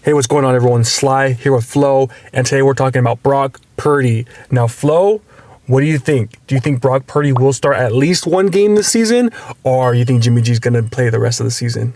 Hey, what's going on, everyone? Sly here with Flo, and today we're talking about Brock Purdy. Now, Flo, what do you think? Do you think Brock Purdy will start at least one game this season, or you think Jimmy G's going to play the rest of the season?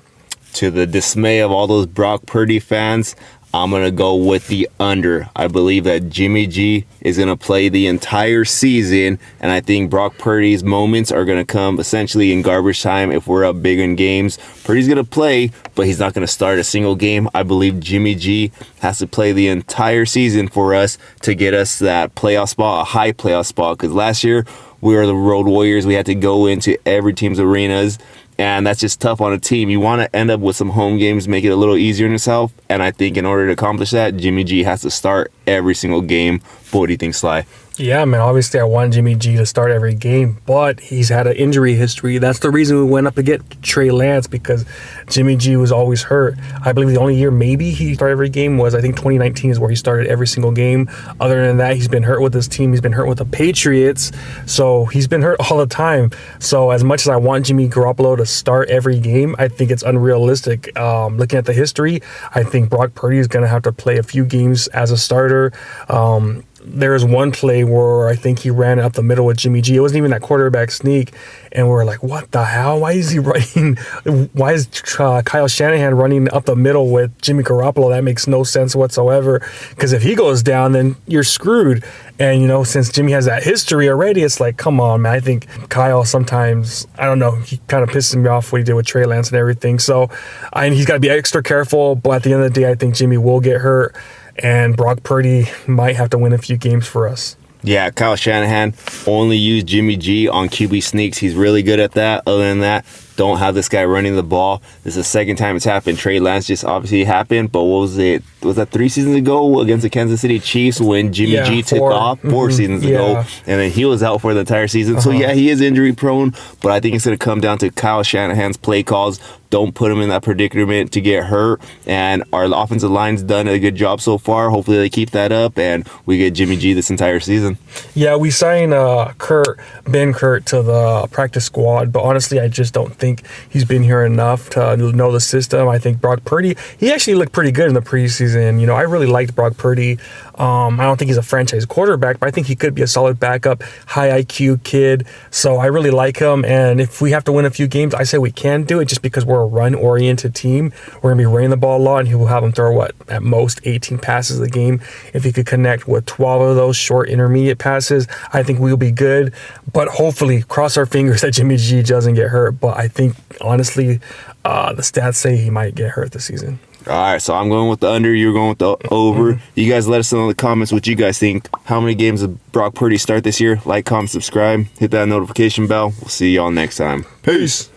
To the dismay of all those Brock Purdy fans, I'm going to go with the under. I believe that Jimmy G is going to play the entire season, and I think Brock Purdy's moments are going to come essentially in garbage time if we're up big in games. Purdy's going to play, but he's not going to start a single game. I believe Jimmy G has to play the entire season for us to get us that playoff spot, a high playoff spot, because last year we were the Road Warriors. We had to go into every team's arenas, and that's just tough on a team. You want to end up with some home games, make it a little easier on yourself. And I think in order to accomplish that, Jimmy G has to start every single game. But what do you think, Sly? Yeah, man, obviously I want Jimmy G to start every game, but he's had an injury history. That's the reason we went up to get Trey Lance, because Jimmy G was always hurt. I believe the only year maybe he started every game was, I think, 2019 is where he started every single game. Other than that, he's been hurt with his team. He's been hurt with the Patriots, so he's been hurt all the time. So as much as I want Jimmy Garoppolo to start every game, I think it's unrealistic. Looking at the history, I think Brock Purdy is going to have to play a few games as a starter. There's one play where I think he ran up the middle with Jimmy G. It wasn't even that quarterback sneak. And we're like, what the hell? Why is he running? Why is Kyle Shanahan running up the middle with Jimmy Garoppolo? That makes no sense whatsoever. Because if he goes down, then you're screwed. And, you know, since Jimmy has that history already, it's like, come on, man. I think Kyle sometimes, I don't know, he kind of pisses me off what he did with Trey Lance and everything. So he's got to be extra careful. But at the end of the day, I think Jimmy will get hurt. And Brock Purdy might have to win a few games for us. Yeah, Kyle Shanahan only used Jimmy G on QB sneaks. He's really good at that. Other than that, don't have this guy running the ball. This is the second time it's happened. Trey Lance just obviously happened, but what was it? Was that 3 seasons ago against the Kansas City Chiefs when Jimmy G took off? 4 seasons ago, and then he was out for the entire season. So yeah, he is injury prone, but I think it's going to come down to Kyle Shanahan's play calls. Don't put him in that predicament to get hurt. And our offensive line's done a good job so far. Hopefully they keep that up, and we get Jimmy G this entire season. Yeah, we signed Ben Kurt to the practice squad, but honestly, I just don't think he's been here enough to know the system. I think Brock Purdy, he actually looked pretty good in the preseason. You know, I really liked Brock Purdy. I don't think he's a franchise quarterback, but I think he could be a solid backup, high IQ kid. So I really like him. And if we have to win a few games, I say we can do it just because we're a run-oriented team. We're going to be running the ball a lot, and he will have him throw, at most 18 passes a game. If he could connect with 12 of those short intermediate passes, I think we'll be good. But hopefully, cross our fingers that Jimmy G doesn't get hurt. But I think, honestly, the stats say he might get hurt this season. All right, so I'm going with the under. You're going with the over. You guys let us know in the comments what you guys think. How many games does Brock Purdy start this year? Like, comment, subscribe, hit that notification bell. We'll see y'all next time. Peace.